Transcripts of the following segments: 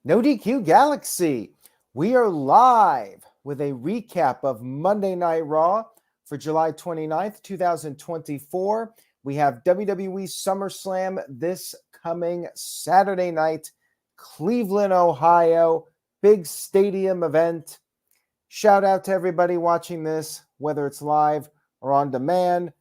No DQ Galaxy. We are live with a recap of Monday Night Raw for July 29th, 2024. We have WWE SummerSlam this coming Saturday night, Cleveland, Ohio. Big stadium event. Shout out to everybody watching this, whether it's live or on demand.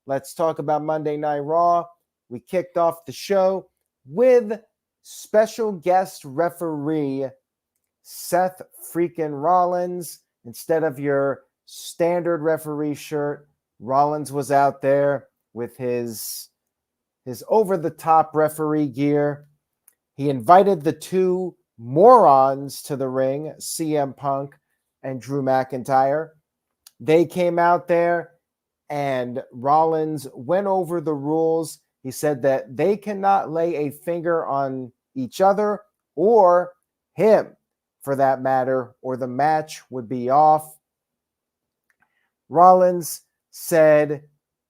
Let's talk about Monday Night Raw. We kicked off the show with special guest referee Seth freaking Rollins. Instead of your standard referee shirt, Rollins was out there with his over-the-top referee gear. He invited the two morons to the ring, CM Punk and Drew McIntyre. They came out there and Rollins went over the rules. He said that they cannot lay a finger on each other or him, for that matter, or the match would be off. Rollins said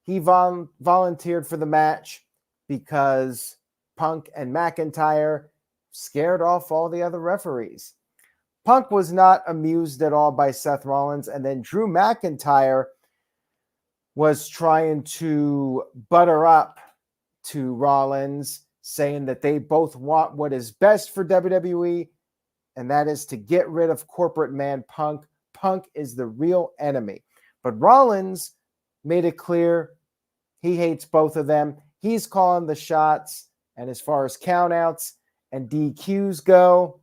he volunteered for the match because Punk and McIntyre scared off all the other referees. Punk was not amused at all by Seth Rollins, and then Drew McIntyre was trying to butter up to Rollins, saying that they both want what is best for WWE, and that is to get rid of corporate man Punk. Punk is the real enemy. But Rollins made it clear he hates both of them. He's calling the shots, and as far as countouts and DQs go,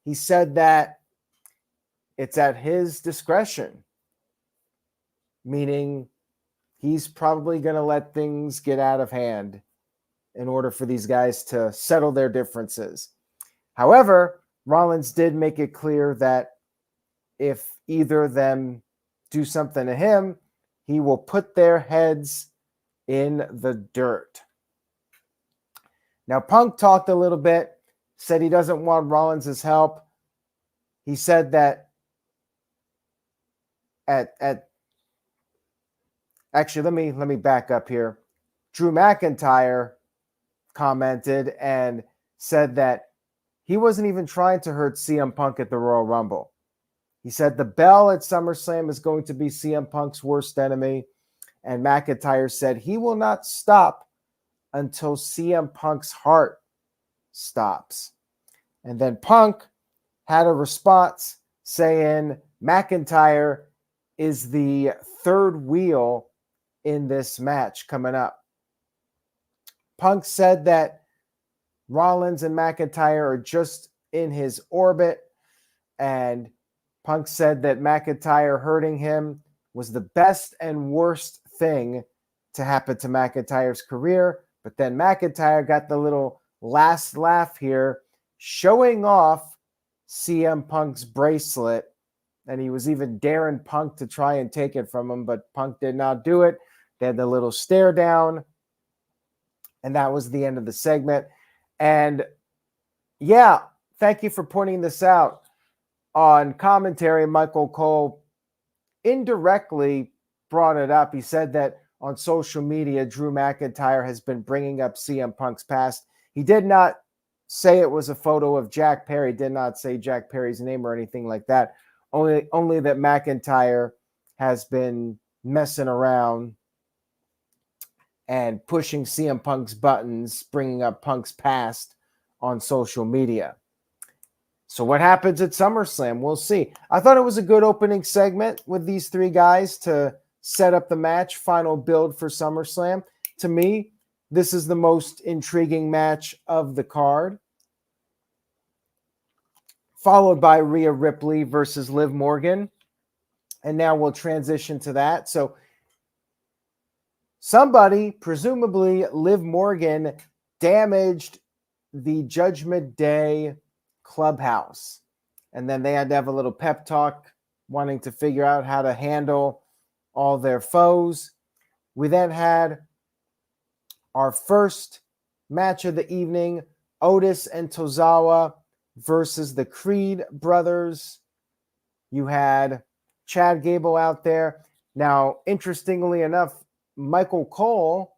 he said that it's at his discretion, meaning he's probably going to let things get out of hand in order for these guys to settle their differences. However, Rollins did make it clear that if either of them do something to him, he will put their heads in the dirt. Now, Punk talked a little bit, said he doesn't want Rollins' help. He said that actually, let me back up here. Drew McIntyre commented and said that he wasn't even trying to hurt CM Punk at the Royal Rumble. He said the bell at SummerSlam is going to be CM Punk's worst enemy. And McIntyre said he will not stop until CM Punk's heart stops. And then Punk had a response saying McIntyre is the third wheel in this match coming up. Punk said that Rollins and McIntyre are just in his orbit, and Punk said that McIntyre hurting him was the best and worst thing to happen to McIntyre's career. But then McIntyre got the little last laugh here, showing off CM Punk's bracelet, and he was even daring Punk to try and take it from him, but Punk did not do it. They had the little stare down, and that was the end of the segment. And yeah, thank you for pointing this out. On commentary, Michael Cole indirectly brought it up. He said that on social media, Drew McIntyre has been bringing up CM Punk's past. He did not say it was a photo of Jack Perry, did not say Jack Perry's name or anything like that. Only that McIntyre has been messing around and pushing CM Punk's buttons, bringing up Punk's past on social media. So what happens at SummerSlam? We'll see. I thought it was a good opening segment with these three guys to set up the match, final build for SummerSlam. To me, this is the most intriguing match of the card, followed by Rhea Ripley versus Liv Morgan. And now we'll transition to that. So somebody, presumably Liv Morgan, damaged the Judgment Day clubhouse. And then they had to have a little pep talk, wanting to figure out how to handle all their foes. We then had our first match of the evening, Otis and Tozawa versus the Creed brothers. You had Chad Gable out there. Now, interestingly enough, Michael Cole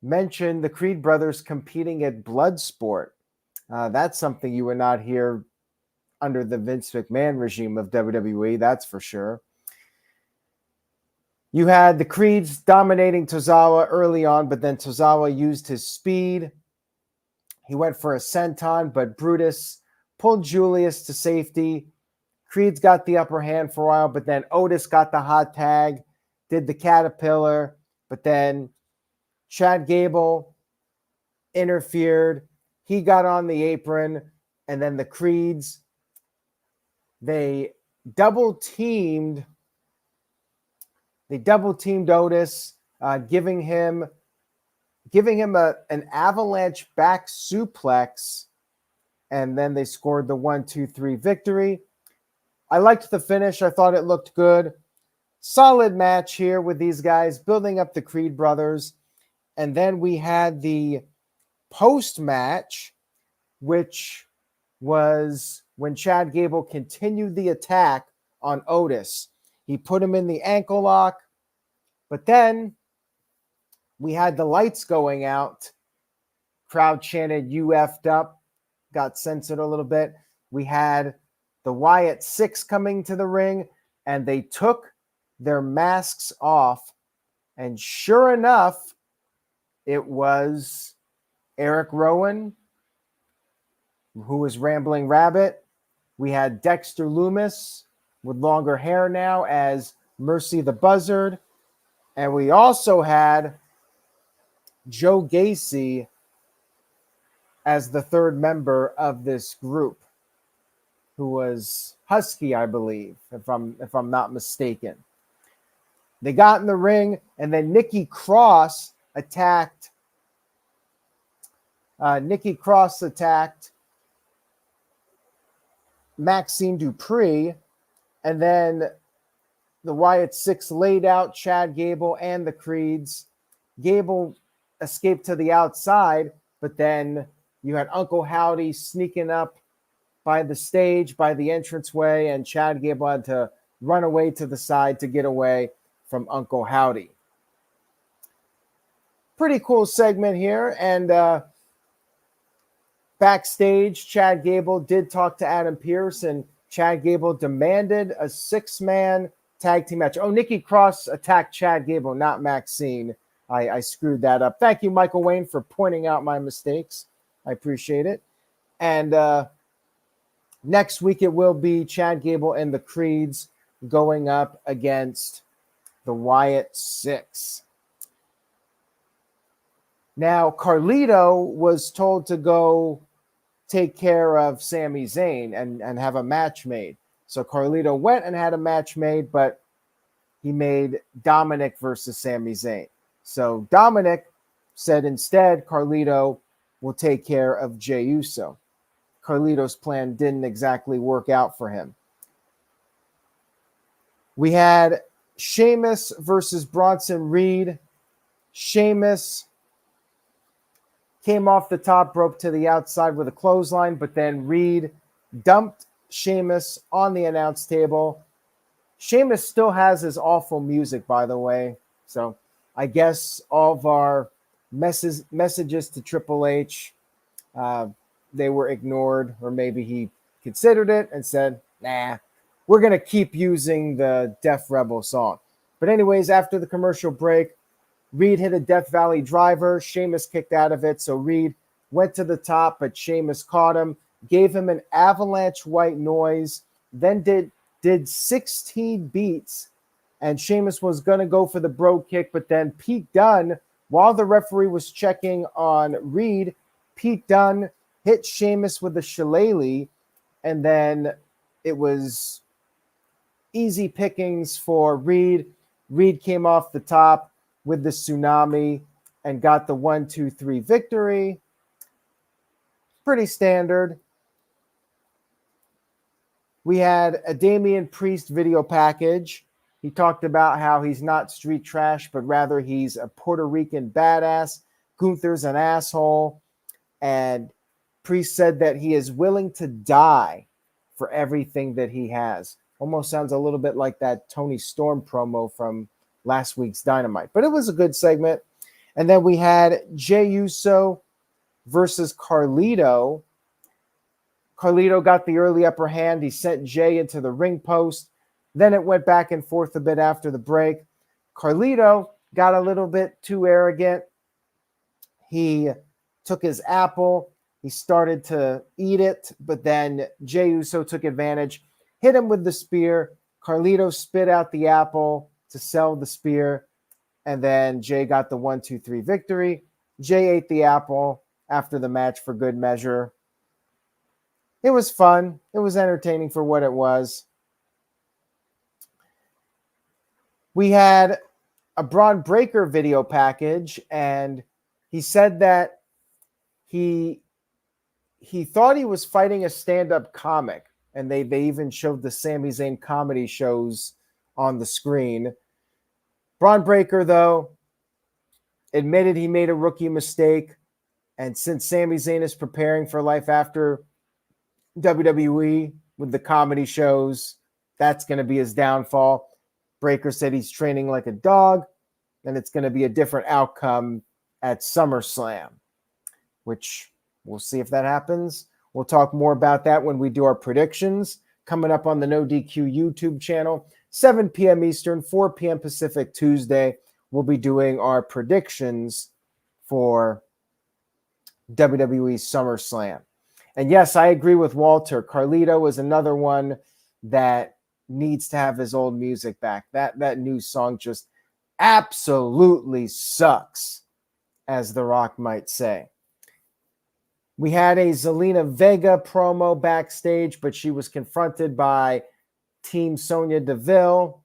mentioned the Creed brothers competing at Bloodsport. That's something you would not hear under the Vince McMahon regime of WWE, that's for sure. You had the Creeds dominating Tozawa early on, but then Tozawa used his speed. He went for a senton, but Brutus pulled Julius to safety. Creeds got the upper hand for a while, but then Otis got the hot tag, did the caterpillar, but then Chad Gable interfered. He got on the apron, and then the Creeds, they double teamed Otis, giving him an avalanche back suplex, and then they scored the 1-2-3 victory. I liked the finish. I thought it looked good. Solid match here with these guys, building up the Creed brothers. And then we had the post-match, which was when Chad Gable continued the attack on Otis. He put him in the ankle lock, but then we had the lights going out. Crowd chanted, "You effed up," got censored a little bit. We had the Wyatt Sicks coming to the ring, and they took their masks off. And sure enough, it was Eric Rowan, who was Rambling Rabbit. We had Dexter Lumis with longer hair now as Mercy the Buzzard. And we also had Joe Gacy as the third member of this group, who was Husky, I believe, if I'm not mistaken. They got in the ring, and then Nikki Cross attacked. Maxine Dupree, and then the Wyatt Sicks laid out Chad Gable and the Creeds. Gable escaped to the outside, but then you had Uncle Howdy sneaking up by the stage, by the entranceway, and Chad Gable had to run away to the side to get away from Uncle Howdy. Pretty cool segment here, and backstage, Chad Gable did talk to Adam Pearce, and Chad Gable demanded a 6-man tag team match. Oh, Nikki Cross attacked Chad Gable, not Maxine. I screwed that up. Thank you, Michael Wayne, for pointing out my mistakes. I appreciate it. And next week, it will be Chad Gable and the Creeds going up against the Wyatt Sicks. Now, Carlito was told to go take care of Sami Zayn and have a match made. So Carlito went and had a match made, but he made Dominic versus Sami Zayn. So Dominic said instead Carlito will take care of Jey Uso. Carlito's plan didn't exactly work out for him. We had Sheamus versus Bronson Reed. Sheamus came off the top rope to the outside with a clothesline, but then Reed dumped Sheamus on the announce table. Sheamus still has his awful music, by the way. So I guess all of our messages to Triple H, they were ignored, or maybe he considered it and said, nah, we're going to keep using the Def Rebel song. But anyways, after the commercial break, Reed hit a Death Valley driver. Sheamus kicked out of it, so Reed went to the top, but Sheamus caught him, gave him an avalanche white noise, then did 16 beats, and Sheamus was going to go for the bro kick, but then Pete Dunne, while the referee was checking on Reed, Pete Dunne hit Sheamus with a shillelagh, and then it was easy pickings for Reed. Reed came off the top with the tsunami and got the 1-2-3 victory. Pretty standard. We had a Damian Priest video package. He talked about how he's not street trash, but rather he's a Puerto Rican badass. Gunther's an asshole. And Priest said that he is willing to die for everything that he has. Almost sounds a little bit like that Tony Storm promo from last week's Dynamite. But it was a good segment. And then we had Jey Uso versus Carlito. Carlito got the early upper hand. He sent Jay into the ring post. Then it went back and forth a bit after the break. Carlito got a little bit too arrogant. He took his apple. He started to eat it, but then Jey Uso took advantage, hit him with the spear. Carlito spit out the apple to sell the spear, and then Jay got the 1-2-3 victory. Jay ate the apple after the match for good measure. It was fun. It was entertaining for what it was. We had a Braun Breaker video package, and he said that he thought he was fighting a stand-up comic, and they even showed the Sami Zayn comedy shows on the screen. Braun Breaker, though, admitted he made a rookie mistake, and since Sami Zayn is preparing for life after WWE with the comedy shows, that's going to be his downfall. Breaker said he's training like a dog, and it's going to be a different outcome at SummerSlam, which we'll see if that happens. We'll talk more about that when we do our predictions. Coming up on the No DQ YouTube channel, 7 p.m. Eastern, 4 p.m. Pacific, Tuesday, we'll be doing our predictions for WWE SummerSlam. And yes, I agree with Walter. Carlito is another one that needs to have his old music back. That new song just absolutely sucks, as The Rock might say. We had a Zelina Vega promo backstage, but she was confronted by Team Sonya Deville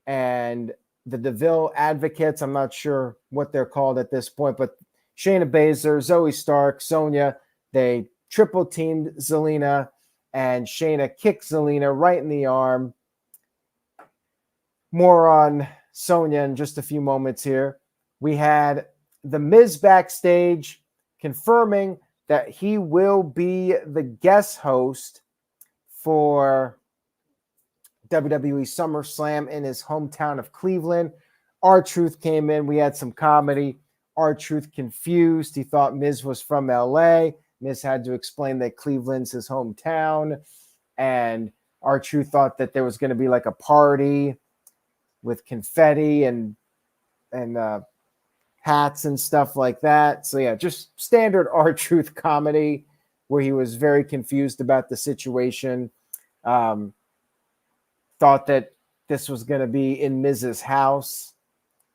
and the Deville Advocates. I'm not sure what they're called at this point, but Shayna Baszler, Zoey Stark, Sonya, they triple teamed Zelina, and Shayna kicked Zelina right in the arm. More on Sonya in just a few moments here. We had The Miz backstage confirming that he will be the guest host for WWE SummerSlam in his hometown of Cleveland. R-Truth came in. We had some comedy. R-Truth confused. He thought Miz was from LA. Miz had to explain that Cleveland's his hometown. And R-Truth thought that there was going to be like a party with confetti and hats and stuff like that. So yeah, just standard R-Truth comedy where he was very confused about the situation. Thought that this was going to be in Miz's house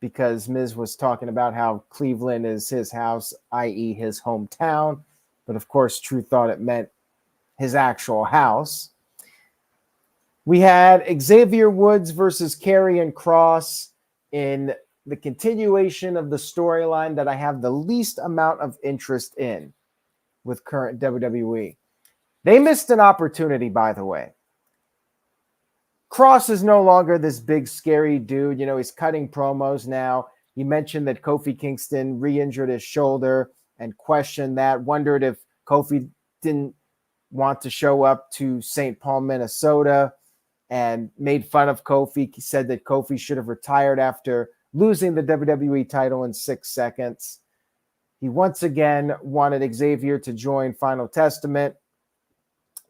because Miz was talking about how Cleveland is his house, i.e. his hometown. But of course, Truth thought it meant his actual house. We had Xavier Woods versus Karrion Kross in the continuation of the storyline that I have the least amount of interest in with current WWE. They missed an opportunity, by the way. Kross is no longer this big, scary dude. You know, he's cutting promos now. He mentioned that Kofi Kingston re-injured his shoulder and questioned that, wondered if Kofi didn't want to show up to St. Paul, Minnesota, and made fun of Kofi. He said that Kofi should have retired after losing the WWE title in 6 seconds. He once again wanted Xavier to join Final Testament.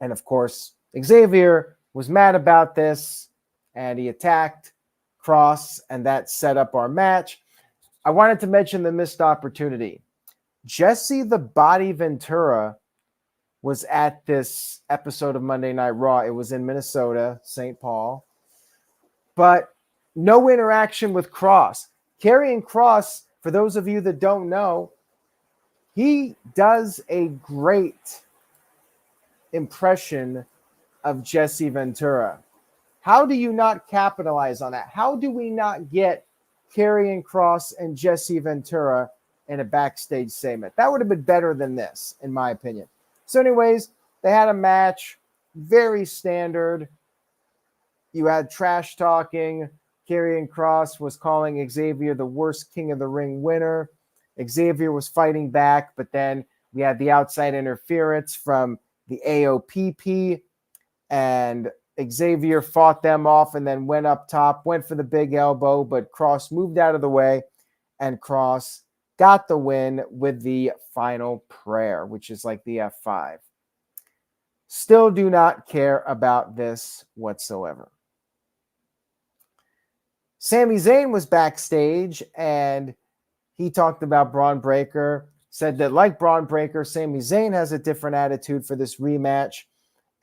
And of course, Xavier was mad about this, and he attacked Kross, and that set up our match. I wanted to mention the missed opportunity. Jesse the Body Ventura was at this episode of Monday Night Raw. It was in Minnesota, St. Paul. But no interaction with Kross. Karrion Kross, for those of you that don't know, he does a great impression of Jesse Ventura. How do you not capitalize on that? How do we not get Karrion Kross and Jesse Ventura in a backstage segment? That would have been better than this, in my opinion. So anyways, they had a match, very standard. You had trash talking. Karrion Kross was calling Xavier the worst King of the Ring winner. Xavier was fighting back, but then we had the outside interference from the AOPP, and Xavier fought them off and then went up top, went for the big elbow, but Kross moved out of the way, and Kross got the win with the final prayer, which is like the F5. Still do not care about this whatsoever. Sami Zayn was backstage and he talked about Braun Breaker, said that like Braun Breaker, Sami Zayn has a different attitude for this rematch.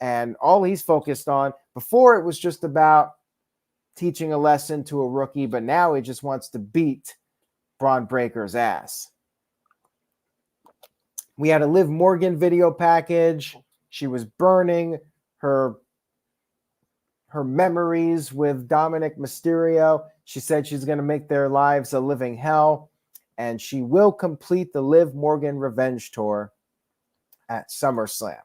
And all he's focused on, before it was just about teaching a lesson to a rookie, but now he just wants to beat Braun Breaker's ass. We had a Liv Morgan video package. She was burning her memories with Dominic Mysterio. She said she's going to make their lives a living hell, and she will complete the Liv Morgan Revenge Tour at SummerSlam.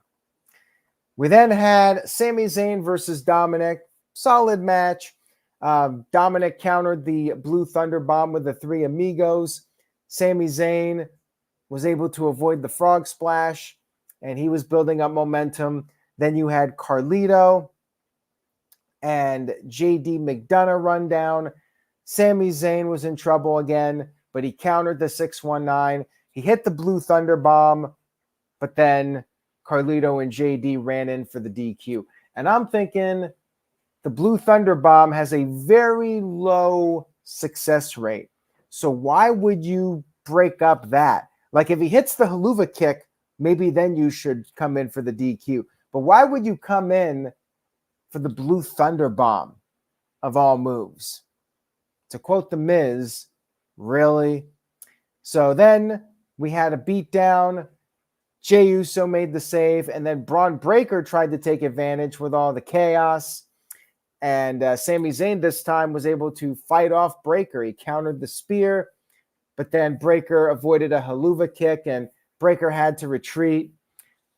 We then had Sami Zayn versus Dominic. Solid match. Dominic countered the Blue Thunder Bomb with the Three Amigos. Sami Zayn was able to avoid the Frog Splash, and he was building up momentum. Then you had Carlito and JD McDonough run down. Sami Zayn was in trouble again, but he countered the 619. He hit the Blue Thunder Bomb, but then Carlito and JD ran in for the DQ. And I'm thinking the Blue Thunder Bomb has a very low success rate. So why would you break up that? Like if he hits the haluva kick, maybe then you should come in for the DQ. But why would you come in for the Blue Thunder Bomb of all moves? To quote The Miz, really? So then we had a beatdown. Jey Uso made the save, and then Braun Breaker tried to take advantage with all the chaos. And Sami Zayn this time was able to fight off Breaker. He countered the spear, but then Breaker avoided a haluva kick, and Breaker had to retreat.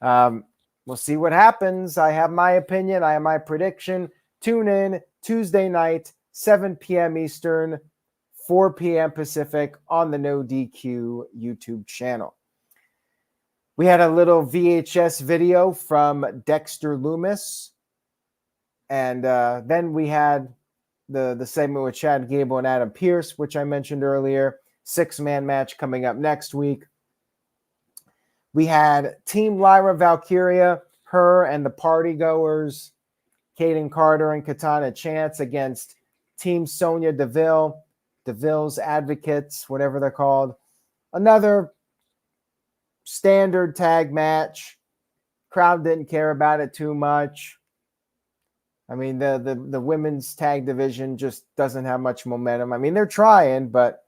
We'll see what happens. I have my opinion. I have my prediction. Tune in Tuesday night, 7 p.m. Eastern, 4 p.m. Pacific on the No DQ YouTube channel. We had a little VHS video from Dexter Lumis. And then we had the segment with Chad Gable and Adam Pearce, which I mentioned earlier. 6-man match coming up next week. We had Team Lyra Valkyria, her and the party goers, Kayden Carter and Katana Chance against Team Sonya Deville, Deville's Advocates, whatever they're called. Another standard tag match. Crowd didn't care about it too much. I mean, the women's tag division just doesn't have much momentum. I mean, they're trying, but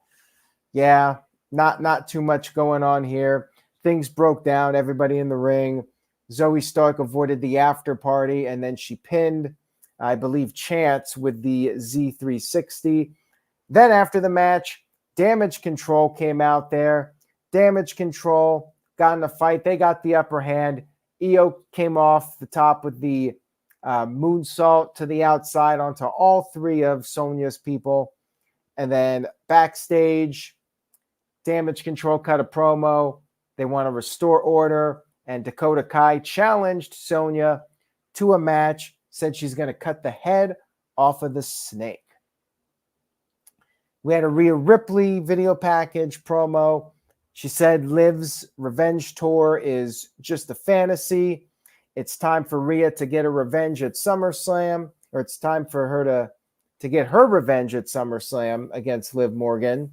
yeah, not too much going on here. Things broke down, everybody in the ring. Zoey Stark avoided the after party, and then she pinned, I believe, Chance with the Z360. Then after the match, Damage Control came out there. Damage Control got in a fight. They got the upper hand. Io came off the top with the moonsault to the outside onto all three of Sonya's people. And then backstage, Damage Control cut a promo. They want to restore order. And Dakota Kai challenged Sonya to a match, said she's going to cut the head off of the snake. We had a Rhea Ripley video package promo. She said Liv's revenge tour is just a fantasy. It's time for Rhea to get a revenge at SummerSlam, or it's time for her to get her revenge at SummerSlam against Liv Morgan.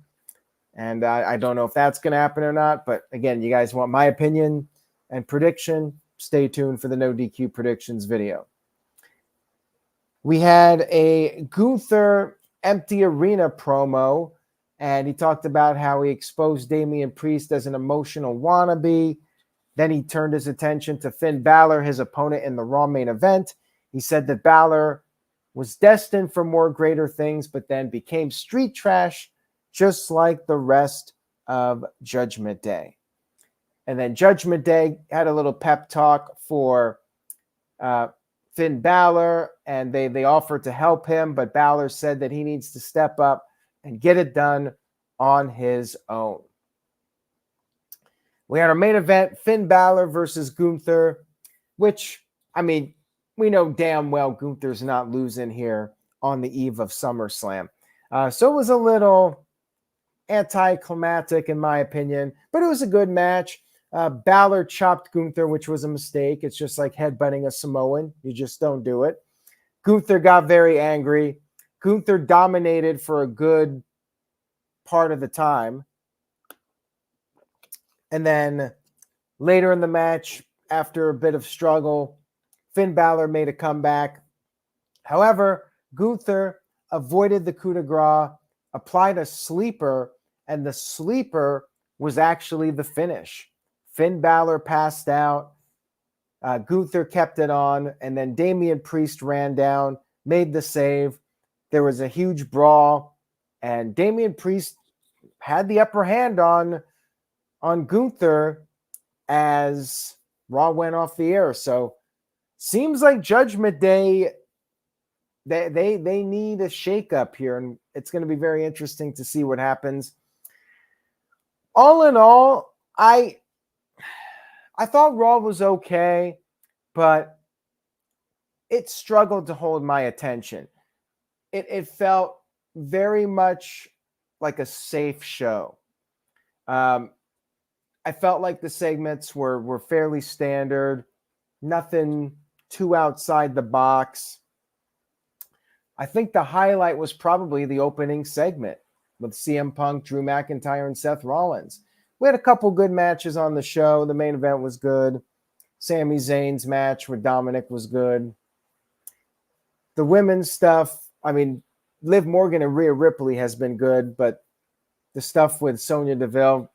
And I don't know if that's going to happen or not. But again, you guys want my opinion and prediction? Stay tuned for the No DQ predictions video. We had a Gunther empty arena promo, and he talked about how he exposed Damian Priest as an emotional wannabe. Then he turned his attention to Finn Bálor, his opponent in the Raw main event. He said that Bálor was destined for more greater things, but then became street trash, just like the rest of Judgment Day. And then Judgment Day had a little pep talk for Finn Bálor, and they offered to help him, but Bálor said that he needs to step up and get it done on his own. We had our main event, Finn Bálor versus Gunther, which, I mean, we know damn well Gunther's not losing here on the eve of SummerSlam. So it was a little anticlimactic, in my opinion, but it was a good match. Bálor chopped Gunther, which was a mistake. It's just like headbutting a Samoan. You just don't do it. Gunther got very angry. Gunther dominated for a good part of the time. And then later in the match, after a bit of struggle, Finn Bálor made a comeback. However, Gunther avoided the coup de grace, applied a sleeper, and the sleeper was actually the finish. Finn Bálor passed out. Gunther kept it on, and then Damian Priest ran down, made the save. There was a huge brawl, and Damian Priest had the upper hand on Gunther as Raw went off the air. So seems like Judgment Day, they need a shakeup here, and it's going to be very interesting to see what happens. All in all, I thought Raw was okay, but it struggled to hold my attention. It felt very much like a safe show. I felt like the segments were fairly standard, nothing too outside the box. I think the highlight was probably the opening segment with CM Punk, Drew McIntyre, and Seth Rollins. We had a couple good matches on the show. The main event was good. Sami Zayn's match with Dominic was good. The women's stuff, I mean, Liv Morgan and Rhea Ripley has been good, but the stuff with Sonya Deville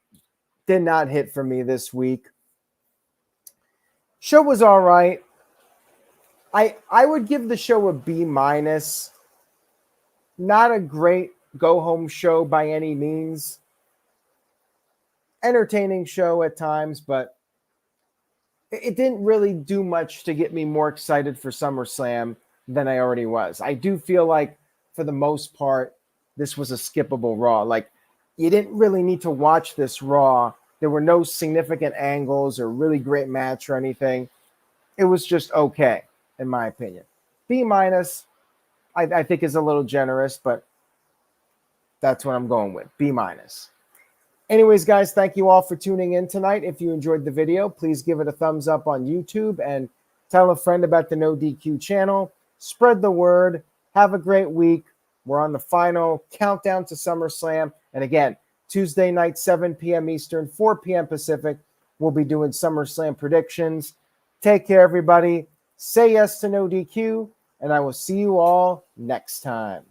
did not hit for me this week. Show was all right. I would give the show a B-. Not a great go-home show by any means. Entertaining show at times, but it didn't really do much to get me more excited for SummerSlam than I already was. I do feel like, for the most part, this was a skippable Raw. Like, you didn't really need to watch this Raw. There were no significant angles or really great match or anything. It was just okay, in my opinion. B-, I think, is a little generous, but that's what I'm going with. B-. Anyways, guys, thank you all for tuning in tonight. If you enjoyed the video, please give it a thumbs up on YouTube and tell a friend about the No DQ channel. Spread the word. Have a great week. We're on the final countdown to SummerSlam. And again, Tuesday night, 7 p.m. Eastern, 4 p.m. Pacific, we'll be doing SummerSlam predictions. Take care, everybody. Say yes to No DQ, and I will see you all next time.